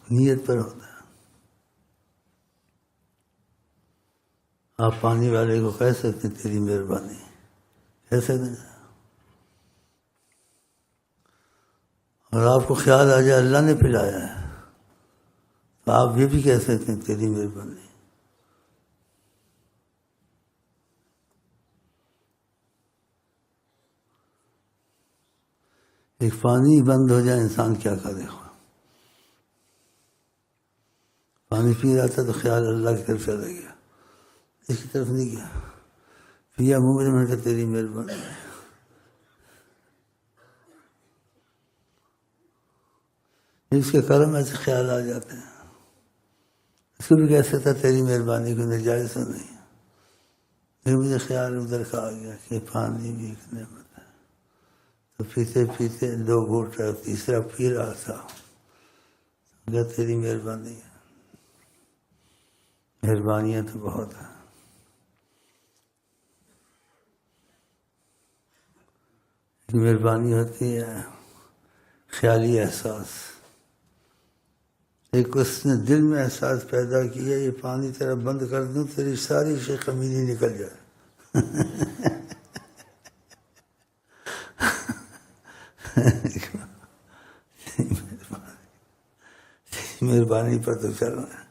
نیت پر ہوتا ہے. آپ پانی والے کو کہہ سکتے ہیں تیری مہربانی، کہہ سکتے ہیں. اور آپ کو خیال آ جائے اللہ نے پلایا ہے تو آپ یہ بھی کہہ سکتے ہیں تیری مہربانی. ایک پانی بند ہو جائے انسان کیا کرے. پانی پی رہا تھا تو خیال اللہ کی طرف چلا گیا، اس کی طرف نہیں گیا. پیا منہ میں کہا تیری مہربانی. اس کے کرم ایسے خیال آ جاتے ہیں. اس کو بھی کہہ سکتا تیری مہربانی کو نجائز تو نہیں، لیکن مجھے خیال ادھر کا آ گیا کہ پانی بھی ایک نعمت ہے. تو پیتے پیتے 2 گھونٹ رہا، تیسرا پی رہا تھا، کہا تیری مہربانی ہے. مہربانیاں تو بہت ہیں. مہربانی ہوتی ہے خیالی احساس. ایک اس نے دل میں احساس پیدا کیا یہ پانی تیرا بند کر دوں تیری ساری کمینی نکل جائے. مہربانی پر تو چل رہا ہے،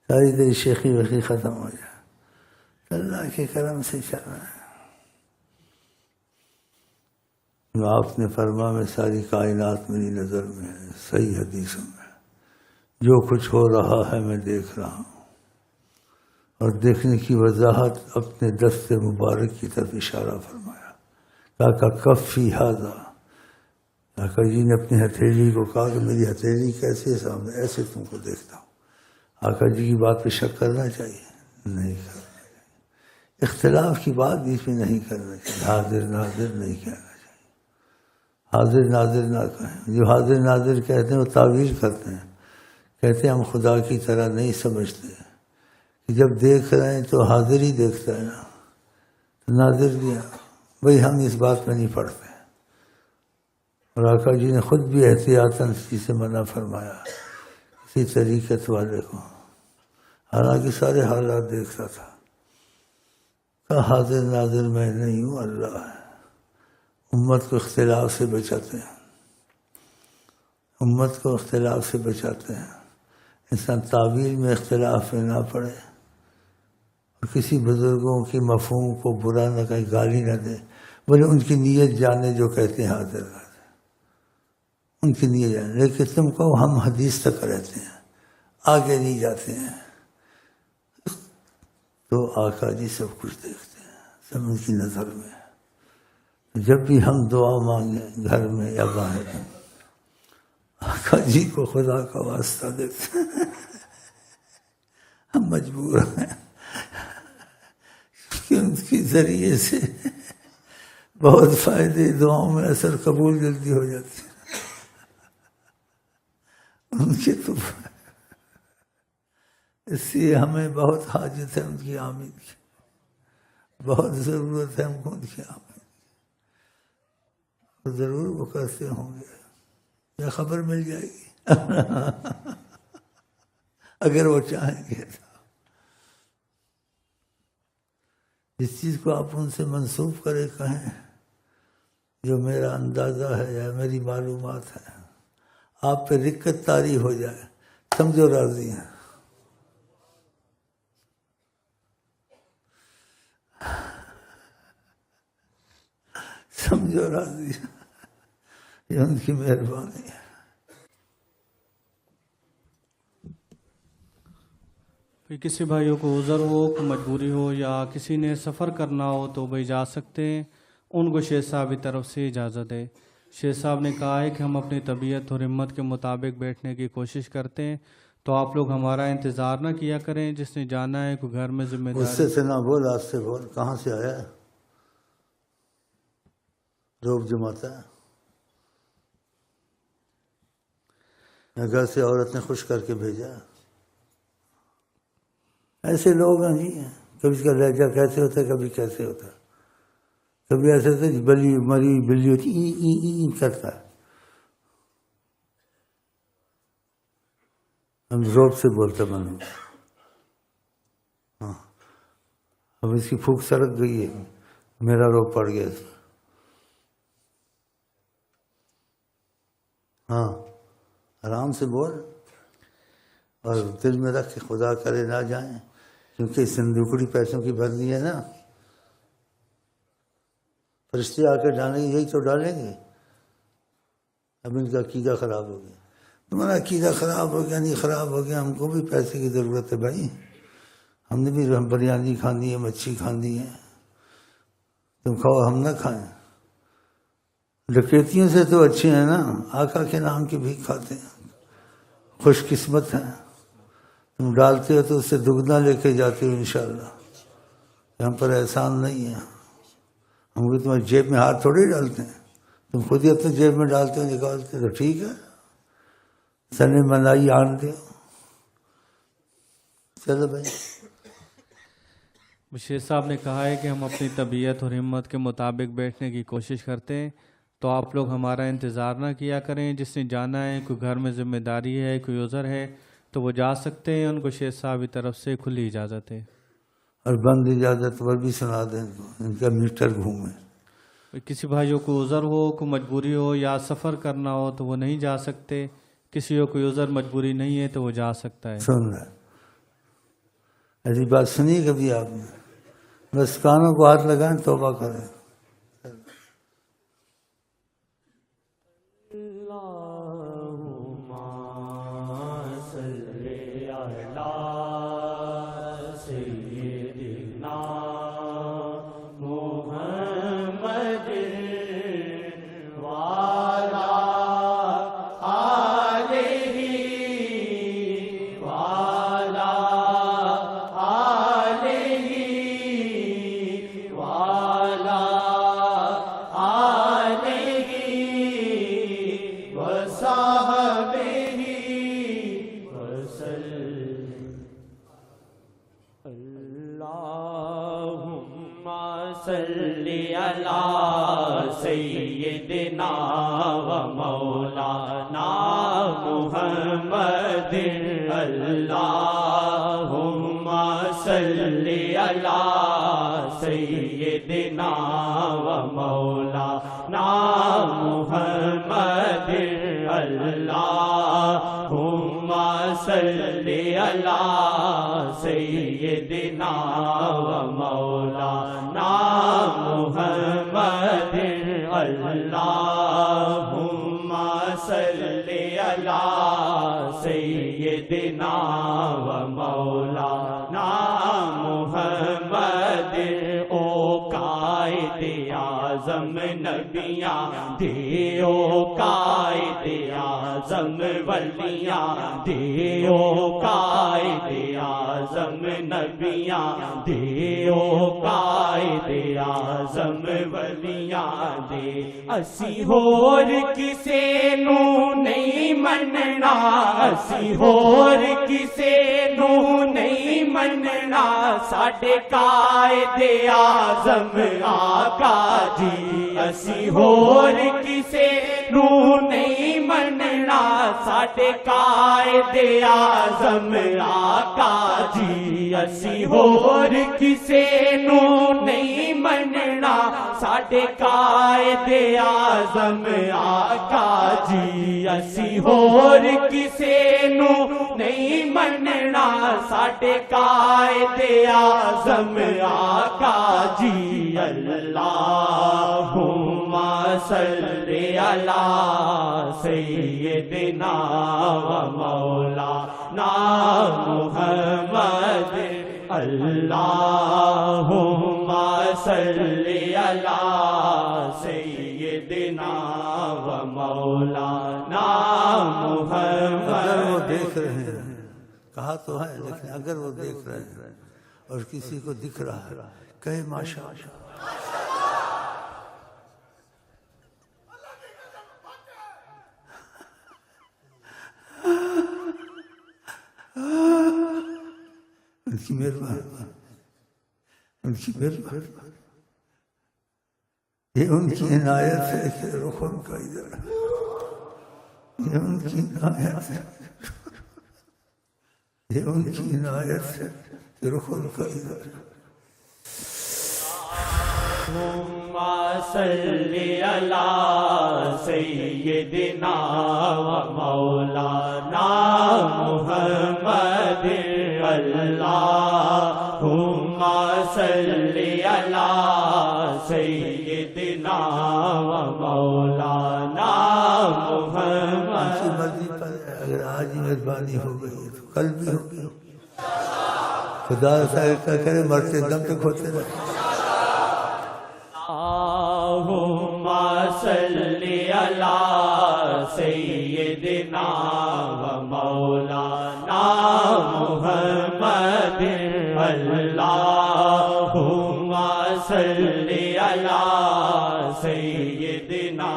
ساری تیری شیخی وخی ختم ہو جائے. اللہ کے کرم سے چل رہا ہے. آپ نے فرما میں ساری کائنات میری نظر میں ہے، صحیح حدیثوں میں جو کچھ ہو رہا ہے میں دیکھ رہا ہوں. اور دیکھنے کی وضاحت اپنے دست مبارک کی طرف اشارہ فرمایا. کہا کفی ھذا، آقا جی نے اپنی ہتھیلی کو کہا کہ میری ہتھیلی کیسے سامنے، ایسے تم کو دیکھتا ہوں. آقا جی کی بات پہ شک کرنا چاہیے؟ نہیں کرنا چاہیے. اختلاف کی بات بیچ میں نہیں کرنا چاہیے. حاضر ناظر نہیں کہنا چاہیے. حاضر ناظر نہ کہیں. جو حاضر ناظر کہتے ہیں وہ تعویل کرتے ہیں، کہتے ہیں ہم خدا کی طرح نہیں سمجھتے کہ جب دیکھ رہے ہیں تو حاضر ہی دیکھتا ہے نا، تو ناظر بھی بھائی ہم اس بات میں نہیں پڑھتے. اور آقا جی نے خود بھی احتیاطاً اسی سے منع فرمایا کسی طریقت والے کو، حالانکہ سارے حالات دیکھتا تھا. کہا حاضر ناظر میں نہیں ہوں، اللہ ہے. امت کو اختلاف سے بچاتے ہیں، امت کو اختلاف سے بچاتے ہیں. انسان تعویل میں اختلاف میں نہ پڑے اور کسی بزرگوں کی مفہوم کو برا نہ کہیں، گالی نہ دے، بلکہ ان کی نیت جانے جو کہتے ہیں حاضر ناظر، ان کی نیت جانے. لیکن تم کو ہم حدیث تک رہتے ہیں، آگے نہیں جاتے ہیں. تو آقا جی سب کچھ دیکھتے ہیں، سب ان کی نظر میں. جب بھی ہم دعا مانگیں گھر میں یا باہر، آقا جی کو خدا کا واسطہ دیتے ہیں. ہم مجبور ہیں کہ ان کے ذریعے سے بہت فائدے، دعاؤں میں اثر قبول جلدی ہو جاتی ہے. ان کے تو اس لیے ہمیں بہت حاجت ہے ان کی آمین کی، بہت ضرورت ہے ہم کو ان کی آمین. ضرور وہ کرتے ہوں گے یا خبر مل جائے گی اگر وہ چاہیں گے. جس چیز کو آپ ان سے منسوب کرے کہیں جو میرا اندازہ ہے یا میری معلومات ہے، آپ پہ رکت طاری ہو جائے، سمجھو راضی ہیں. سمجھو راضی ہیں، یہ ان کی مہربانی ہے. کسی بھائیوں کو عذر ہو، مجبوری ہو یا کسی نے سفر کرنا ہو تو بھائی جا سکتے ہیں، ان کو شیخ صاحب کی طرف سے اجازت ہے. شیخ صاحب نے کہا ہے کہ ہم اپنی طبیعت اور ہمت کے مطابق بیٹھنے کی کوشش کرتے ہیں، تو آپ لوگ ہمارا انتظار نہ کیا کریں. جس نے جانا ہے کوئی گھر میں ذمہ داری. غصے سے نہ بول، آج سے بول. کہاں سے آیا ہے؟ روب جماتا ہے یا گھر سے عورت نے خوش کر کے بھیجا؟ ایسے لوگ ہیں جی، کبھی اس کا لہجہ کیسے ہوتا ہے، کبھی کیسے ہوتا ہے، کبھی ایسے ہوتا ہے بلی مری بلی ہوتی ای ای ای کرتا ہے. ہم روب سے بولتا بنو. ہاں اب اس کی پھوک سڑک گئی ہے، میرا روب پڑ گیا. ہاں آرام سے بول اور دل میں رکھ کے خدا کرے نہ جائیں، کیونکہ صندوقڑی پیسوں کی بھرنی ہے نا. فرشتے آ کے ڈالیں گے، یہی تو ڈالیں گے. اب ان کا عقیدہ خراب ہو گیا. تمہارا عقیدہ خراب ہو گیا، نہیں خراب ہو گیا، ہم کو بھی پیسے کی ضرورت ہے بھائی. ہم نے بھی بریانی کھانی ہے، مچھی کھانی ہے. تم کھاؤ ہم نہ کھائیں. ڈکیتیوں سے تو اچھے ہیں نا، آقا کے نام کی بھیک کھاتے ہیں. خوش قسمت ہیں. تم ڈالتے ہو تو اس سے دگنا لے کے جاتے ہو انشاءاللہ. ہم پر احسان نہیں ہے. ہم کو تمہاری جیب میں ہاتھ تھوڑے ڈالتے ہیں، تم خود ہی اپنے جیب میں ڈالتے ہو نکالتے تو ٹھیک ہے. سنے منائی آن دے. چلو بھائی. شیخ صاحب نے کہا ہے کہ ہم اپنی طبیعت اور ہمت کے مطابق بیٹھنے کی کوشش کرتے ہیں، تو آپ لوگ ہمارا انتظار نہ کیا کریں. جس نے جانا ہے، کوئی گھر میں ذمہ داری ہے، کوئی عذر ہے تو وہ جا سکتے ہیں. ان کو شیخ صاحب کی طرف سے کھلی اجازت ہے. اور بند اجازت پر بھی سنا دیں، ان کا میٹر گھومے. کسی بھائیوں کو عذر ہو، کوئی مجبوری ہو یا سفر کرنا ہو تو وہ نہیں جا سکتے. کسی کو کوئی عذر مجبوری نہیں ہے تو وہ جا سکتا ہے. سن رہے ایسی بات سنی کبھی آپ نے؟ بس کانوں کو ہاتھ لگائیں، توبہ کریں. اسی ہور کسے نو نہیں مننا، اسی ہور کسے نو نہیں مننا، ساڈے قائد اعظم آقا جی. اسی ہور کسے نو نہیں مننا، ساڈے قائد اعظم آقا جی. اسی ہور کسے نو نہیں مننا، ساڈے قائد اعظم آقا جی. اسی ہور کسے نو نہیں مننا، ساڈے قائد اعظم آقا جی. اللہم صلی علی سیدنا و مولانا محمد. اللہم صلی علی سیدنا و مولانا محمد. اگر وہ دیکھ رہے ہیں، کہا تو ہے لیکن اگر وہ دیکھ رہے ہیں اور کسی کو دکھ رہا ہے، کہے ماشاء اللہ. ان کی مہربانی، ان کی مہربانی، یہ ان کی عنایت ہے کہ رخ ان کا ادھر، یہ ان کی عنایت ہے. یہ ان کی عنایت ہے، رخ ان کا ادھر۔ اللهم صل على سيدنا ومولانا محمد اللهم صل على سيدنا ومولانا محمد۔ کی مرضی پر اگر آج ہی مہربانی ہو گئی تو کل بھی ہوگی، خدا کا کرے مرتے دم تک ہوتے رہے۔ اللهم صل على سيدنا ومولانا محمد اللهم صل على سيدنا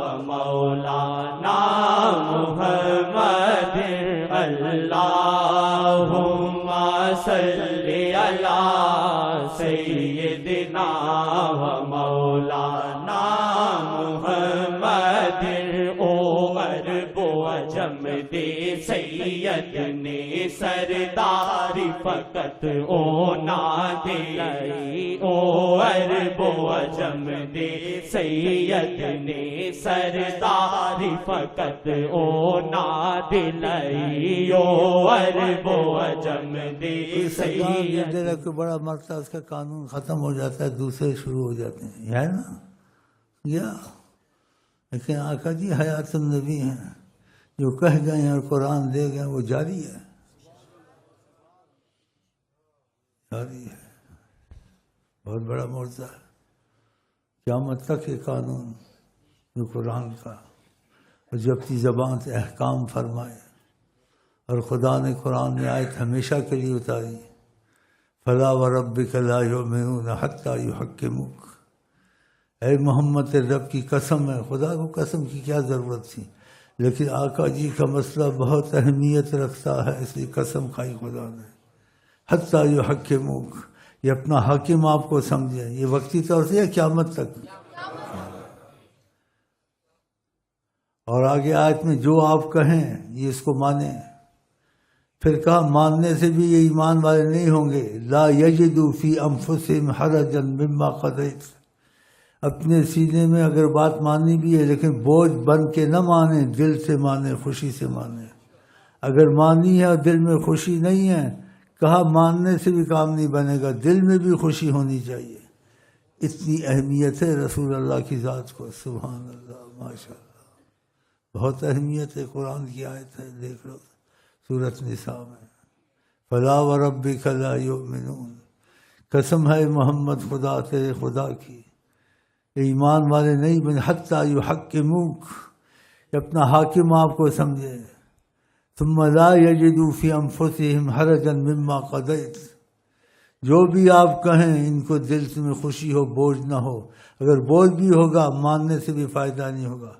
ومولانا محمد اللهم صل على سيدنا ومولانا محمد۔ او عرب و عجم دے سید نے سرداری فقط او نہ دلائی، او عرب و عجم دے سید نے سرداری فقط او نہ دلائی، او عرب و عجم دے سید۔ کوئی بڑا مرتا اس کا قانون ختم ہو جاتا ہے، دوسرے شروع ہو جاتے ہیں، یہ ہے نا یا؟ لیکن آقا جی حیات النبی ہیں، جو کہہ گئے ہیں اور قرآن دے گئے وہ جاری ہے، جاری ہے، بہت بڑا معجزہ ہے۔ قیامت تک یہ قانون جو قرآن کا، اور جو اپنی زبان سے احکام فرمائے، اور خدا نے قرآن میں آیت ہمیشہ کے لیے اتاری، فلا وربک لا یؤمنون حتی یحکموک۔ اے محمد تیرے رب کی قسم ہے، خدا کو قسم کی کیا ضرورت تھی، لیکن آقا جی کا مسئلہ بہت اہمیت رکھتا ہے، اس لیے قسم کھائی خدا نے، حتی یحکموک، یہ اپنا حاکم آپ کو سمجھے، یہ وقتی طور سے ہے قیامت تک۔ اور آگے آیت میں جو آپ کہیں یہ اس کو مانیں، پھر کہا ماننے سے بھی یہ ایمان والے نہیں ہوں گے، لا یجدوا فی انفسہم حرجا مما قضیت، اپنے سینے میں اگر بات ماننی بھی ہے لیکن بوجھ بن کے نہ مانے، دل سے مانے، خوشی سے مانے۔ اگر مانی ہے اور دل میں خوشی نہیں ہے، کہا ماننے سے بھی کام نہیں بنے گا، دل میں بھی خوشی ہونی چاہیے۔ اتنی اہمیت ہے رسول اللہ کی ذات کو، سبحان اللہ، ماشاء اللہ، بہت اہمیت ہے۔ قرآن کی آیت ہے، دیکھ لو سورۃ نساء میں، فلا وربک لا یؤمنون، قسم ہے محمد خدا تیرے خدا کی، ایمان والے نہیں بن حتی یحکموک، اپنا حاکم آپ کو سمجھے، ثم لا یجدوا فی انفسہم حرجا مما قضیت، جو بھی آپ کہیں ان کو دل میں خوشی ہو، بوجھ نہ ہو۔ اگر بوجھ بھی ہوگا ماننے سے بھی فائدہ نہیں ہوگا۔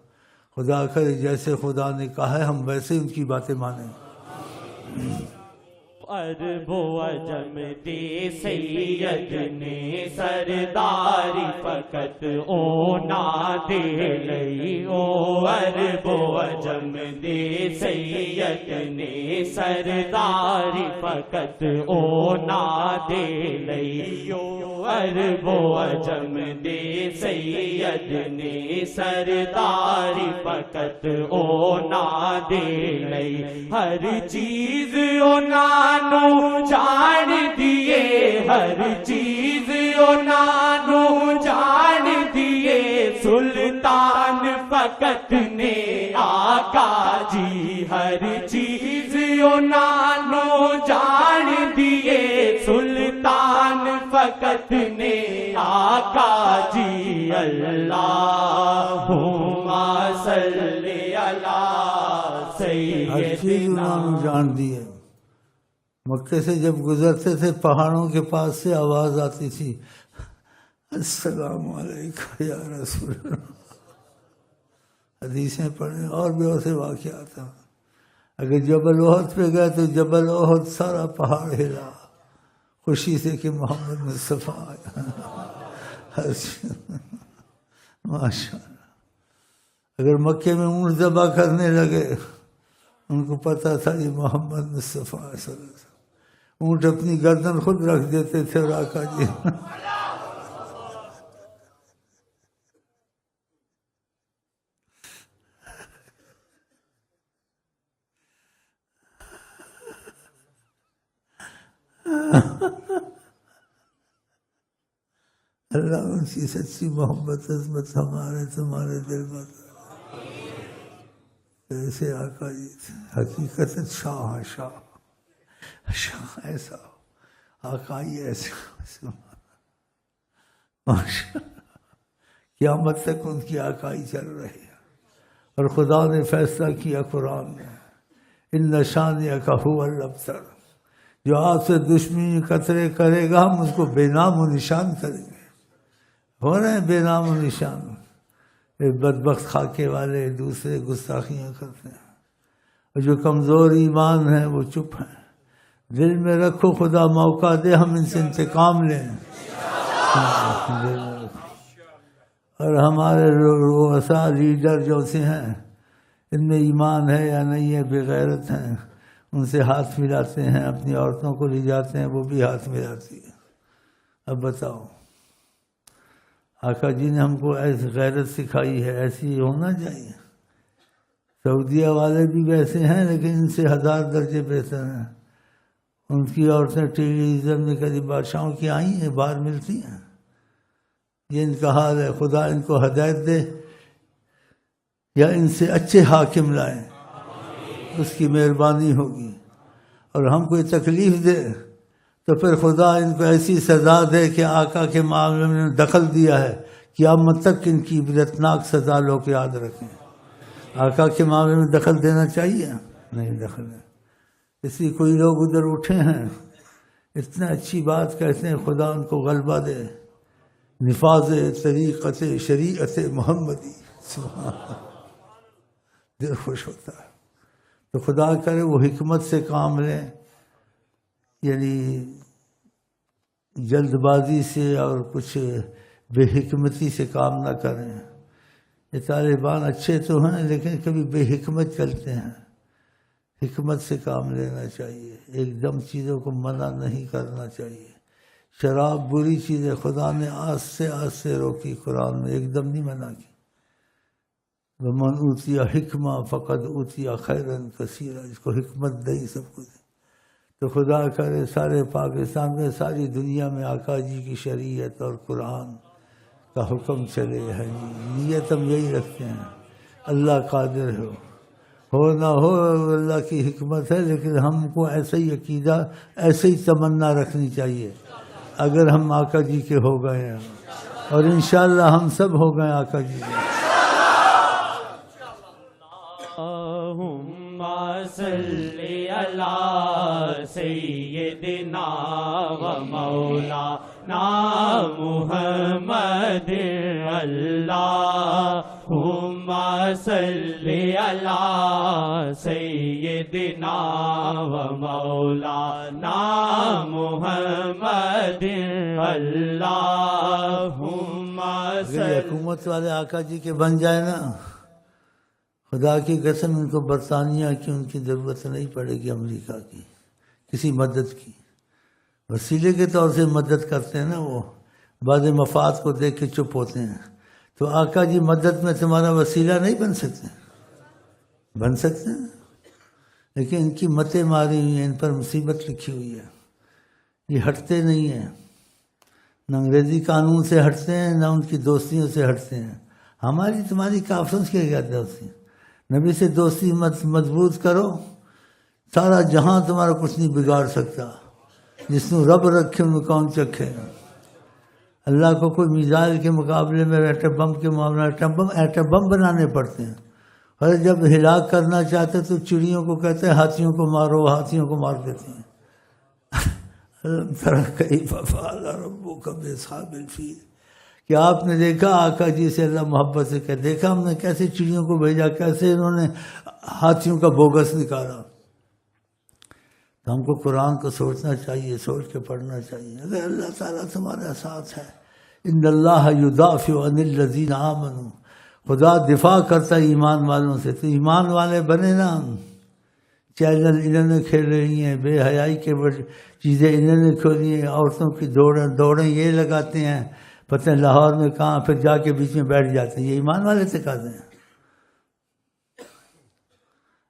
خدا کرے جیسے خدا نے کہا ہے ہم ویسے ان کی باتیں مانیں۔ عرب و عجم دے سید نے سرداری فقط او نہ دے لئی، او عرب و عجم دے سید نے سرداری فقط او نہ دے لئی، او عرب و عجم دے سید نے سرداری فقط او نہ دے لئی، ہر چیز او نانو جان دیے، ہر چیز او نانو جان دیے، سلطان فقط نے آقا جی، ہر چیز او نانو جان دیے، سلطان فقط نے آقا جی، اللہم صلی علی ہر چیز سیدنا۔ انہوں نے جان دی ہے۔ مکے سے جب گزرتے تھے پہاڑوں کے پاس سے آواز آتی تھی، السلام علیکم یا رسول اللہ۔ حدیثیں پڑھیں اور بھی ایسے واقعات ہیں۔ اگر جبل احد پہ گئے تو جبل احد سارا پہاڑ ہلا خوشی سے کہ محمد مصطفیٰ آیا۔ ماشاء اللہ۔ اگر مکے میں اونٹ ذبح کرنے لگے ان کو پتہ تھا یہ محمد مصطفیٰ صلی اللہ علیہ وسلم. اونٹ اپنی گردن خود رکھ دیتے تھے اور آقا جی اللہ ان کی سچی محبت عظمت ہمارے تمہارے دل میں ایسے آقا جی حقیقت شاہ شاہ شاہ ایسا آقا ہی ایسا قیامت تک ان کی آقائی چل رہی ہے. اور خدا نے فیصلہ کیا قرآن میں ان شانئک ھو الابتر، جو آپ سے دشمنی قطرے کرے گا ہم اس کو بے نام و نشان کریں گے. ہو رہے ہیں بے نام و نشان. بدبخت خاکے والے دوسرے گستاخیاں کرتے ہیں، اور جو کمزور ایمان ہیں وہ چپ ہیں. دل میں رکھو خدا موقع دے ہم ان سے انتقام لیں. اور ہمارے رؤساء لیڈر جو سے ہیں ان میں ایمان ہے یا نہیں ہے، بغیرت ہیں، ان سے ہاتھ ملاتے ہیں، اپنی عورتوں کو لے جاتے ہیں وہ بھی ہاتھ ملاتی ہیں. اب بتاؤ، آقا جی نے ہم کو ایسی غیرت سکھائی ہے، ایسی ہونا چاہیے. سعودیہ والے بھی ویسے ہیں لیکن ان سے 1000 درجے بہتر ہیں. ان کی عورتیں ٹیلی ویژن میں کبھی بادشاہوں کی آئی ہیں، باہر ملتی ہیں. یہ ان کا حال ہے. خدا ان کو ہدایت دے یا ان سے اچھے حاکم لائیں، اس کی مہربانی ہوگی. اور ہم کو یہ تکلیف دے تو پھر خدا ان کو ایسی سزا دے کہ آقا کے معاملے میں دخل دیا ہے، قیامت تک ان کی عبرتناک سزا لوگ یاد رکھیں. آقا کے معاملے میں دخل دینا چاہیے؟ نہیں دخل ہے. اس لیے کوئی لوگ ادھر اٹھے ہیں اتنا اچھی بات کہتے ہیں، خدا ان کو غلبہ دے. نفاذ طریقت شریعت محمدی، سبحان اللہ، دل خوش ہوتا ہے. تو خدا کرے وہ حکمت سے کام لیں، یعنی جلد بازی سے اور کچھ بے حکمتی سے کام نہ کریں. یہ طالبان اچھے تو ہیں لیکن کبھی بے حکمت چلتے ہیں. حکمت سے کام لینا چاہیے، ایک دم چیزوں کو منع نہیں کرنا چاہیے. شراب بری چیز ہے، خدا نے آہستہ سے روکی قرآن میں، ایک دم نہیں منع کی. وَمَنْ أُوتِيَ حِكْمَةً فَقَدْ أُوتِيَ خَيْرًا كَثِيرًا، اس کو حکمت دئی سب کچھ. تو خدا کرے سارے پاکستان میں، ساری دنیا میں آقا جی کی شریعت اور قرآن کا حکم چلے. ہے نیت ہم یہی رکھتے ہیں. اللہ قادر ہو نہ ہو اللہ کی حکمت ہے، لیکن ہم کو ایسا ہی عقیدہ، ایسے ہی تمنا رکھنی چاہیے. اگر ہم آقا جی کے ہو گئے ہیں، اور انشاءاللہ ہم سب ہو گئے آقا جی کے. اللہم صلی علی سیدنا و مولانا محمد. اللہم صلی علی سیدنا و مولانا محمد. اللہم اگر حکومت والے آقا جی کے بن جائے نا، خدا کی قسم ان کو برطانیہ کی ان کی ضرورت نہیں پڑے گی، امریکہ کی کسی مدد کی. وسیلے کے طور سے مدد کرتے ہیں نا، وہ بعض مفاد کو دیکھ کے چپ ہوتے ہیں. تو آقا جی مدد میں تمہارا وسیلہ نہیں بن سکتے. بن سکتے ہیں لیکن ان کی متیں ماری ہوئی ہیں، ان پر مصیبت لکھی ہوئی ہے. یہ ہٹتے نہیں ہیں، نہ انگریزی قانون سے ہٹتے ہیں، نہ ان کی دوستیوں سے ہٹتے ہیں. ہماری تمہاری کافروں کے کیا دوستی؟ نبی سے دوستی مضبوط کرو، سارا جہاں تمہارا کچھ نہیں بگاڑ سکتا. جس نے رب رکھے ان کو کون چکھے. اللہ کو کوئی میزائل کے مقابلے میں ایٹم بم کے معاملہ، ایٹم بم بنانے پڑتے ہیں. اور جب ہلاک کرنا چاہتے تو چڑیوں کو کہتے ہیں ہاتھیوں کو مارو، ہاتھیوں کو مار دیتے ہیں. کیف فعل ربک باصحاب الفیل، کہ آپ نے دیکھا آقا جی سے اللہ محبت سے کہ دیکھا ہم نے کیسے چڑیوں کو بھیجا، کیسے انہوں نے ہاتھیوں کا بوگس نکالا. تو ہم کو قرآن کو سوچنا چاہیے، سوچ کے پڑھنا چاہیے. اگر اللہ تعالیٰ تمہارا ساتھ ہے، ان اللہ یدافع عن الذین آمنوا، خدا دفاع کرتا ہے ایمان والوں سے. تو ایمان والے بنے نا. چینل انہوں نے کھیل رہی ہیں، بے حیائی کے چیزیں انہوں نے کھولی ہیں، عورتوں کی دوڑیں یہ لگاتے ہیں، پتہ نہیں لاہور میں کہاں، پھر جا کے بیچ میں بیٹھ جاتے ہیں. یہ ایمان والے تقاضے ہیں.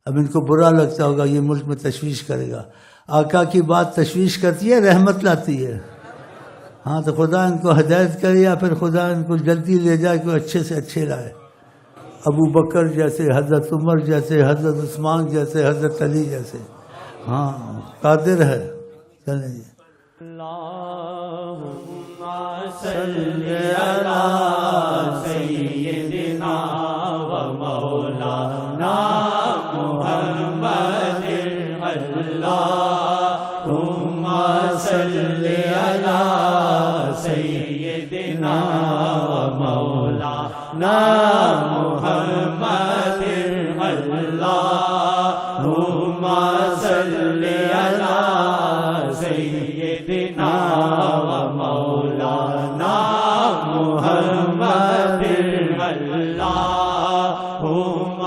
اب ان کو برا لگتا ہوگا، یہ ملک میں تشویش کرے گا. آقا کی بات تشویش کرتی ہے، رحمت لاتی ہے. ہاں تو خدا ان کو ہدایت کرے، یا پھر خدا ان کو جلدی لے جائے کہ اچھے سے اچھے لائے. ابو بکر جیسے، حضرت عمر جیسے، حضرت عثمان جیسے، حضرت علی جیسے. ہاں قادر ہے. چلیں جی. اللہم صلی علی سیدنا و مولانا محمد. اللہم صلی علی سیدنا و مولانا محمد. اللہم صلی علی سیدنا و مولانا محمد. اللہم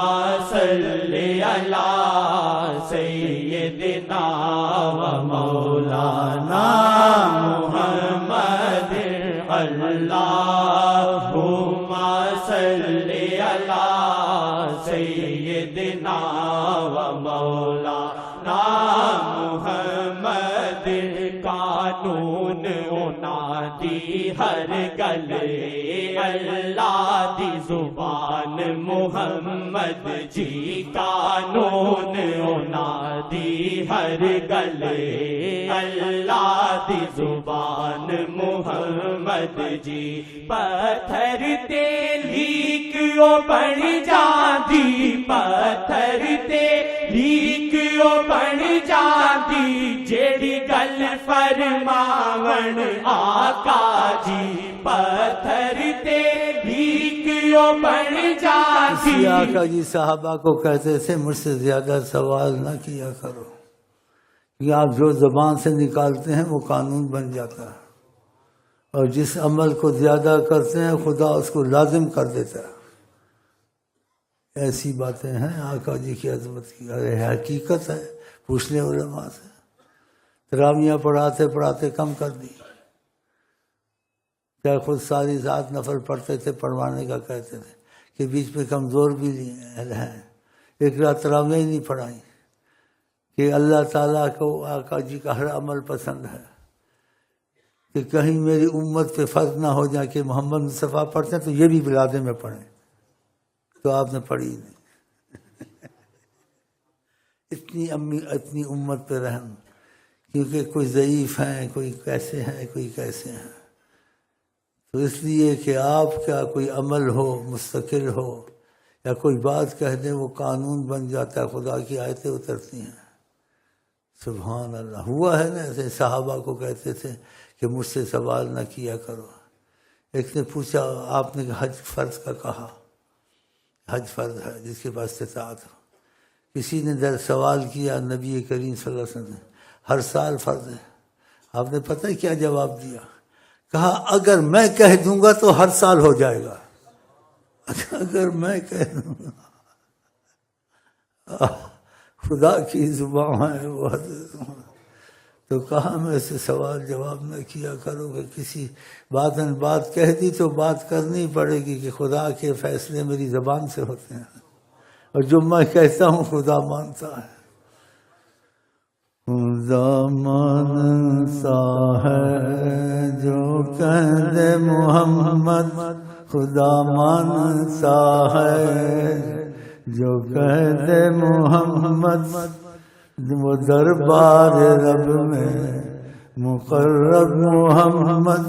صلی علی سیدنا و مولانا محمد. اللہم صلی علی سیدنا و مولانا محمد. قانون انادی ہر گلے، اللہ دی زبان محمد جی. قانون انادی ہر گلے، اللہ دی زبان محمد جی. پتھر تے لیکیو بن جاندی، پتھر تے لیکیو بن جاندی، جیڑی گل فرماون آقا جی. پتھر تے لیکیو بن جاندی. آقا جی صحابہ کو کہتے تھے مجھ سے زیادہ سوال نہ کیا کرو، کہ آپ جو زبان سے نکالتے ہیں وہ قانون بن جاتا ہے، اور جس عمل کو زیادہ کرتے ہیں خدا اس کو لازم کر دیتا ہے. ایسی باتیں ہیں آقا جی کی عظمت کی. ارے حقیقت ہے، پوچھ لیں علماء سے. تراویاں پڑھاتے پڑھاتے کم کر دی، چاہے خود ساری رات نفل پڑھتے تھے، پڑھوانے کا کہتے تھے کہ بیچ میں کمزور بھی ہیں. ایک رات تراویاں ہی نہیں پڑھائیں کہ اللہ تعالیٰ کو آقا جی کا ہر عمل پسند ہے، کہ کہیں میری امت پہ فرق نہ ہو جائے کہ محمد مصطفیٰ پڑھتے ہیں تو یہ بھی بلادے میں پڑھیں. تو آپ نے پڑھی نہیں. اتنی امت پہ رحم، کیونکہ کوئی ضعیف ہیں، کوئی کیسے ہیں، کوئی کیسے ہیں. تو اس لیے کہ آپ کا کوئی عمل ہو، مستقل ہو، یا کوئی بات کہہ دیں وہ قانون بن جاتا ہے، خدا کی آیتیں اترتی ہیں. سبحان اللہ. ہوا ہے نا ایسے. صحابہ کو کہتے تھے کہ مجھ سے سوال نہ کیا کرو. ایک نے پوچھا، آپ نے حج فرض کا کہا، حج فرض ہے جس کے پاس استطاعت ہو. کسی نے سوال کیا نبی کریم صلی اللہ علیہ وسلم نے، ہر سال فرض ہے. آپ نے پتہ ہے کیا جواب دیا؟ کہا اگر میں کہہ دوں گا تو ہر سال ہو جائے گا. اگر میں کہہ دوں گا. خدا کی زبان ہے وہ. تو کہا میں اسے سوال جواب نہ کیا کرو کہ کسی بات کہہ دی تو بات کرنی پڑے گی کہ خدا کے فیصلے میری زبان سے ہوتے ہیں، اور جو میں کہتا ہوں خدا مانتا ہے. خدا مانتا ہے جو کہہ دے محمد، خدا مانتا ہے جو کہہ دے محمد. وہ دربار رب میں مقرب محمد،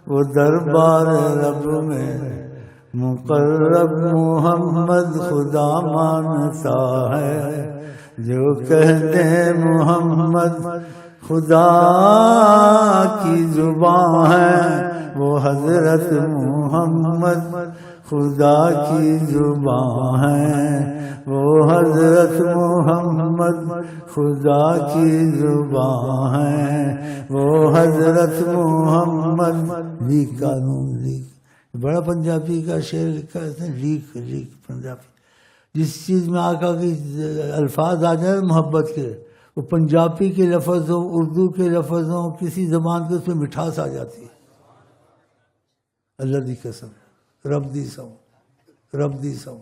وہ دربار رب میں مقرب محمد. خدا مانتا ہے جو کہہ دے محمد. خدا کی زبان ہے وہ حضرت محمد. خدا کی زبان ہے وہ حضرت محمد. خدا کی زبان ہے وہ حضرت محمد. لیک قانون لیک، بڑا پنجابی کا شعر لکھا ہے اس نے، لیک پنجابی. جس چیز میں آقا کی الفاظ آ جائیں محبت کے، وہ پنجابی کے لفظ ہوں، اردو کے لفظ ہوں، کسی زبان کے، اس میں مٹھاس آ جاتی ہے۔ اللہ دی قسم، رب دی سو، رب دی سو۔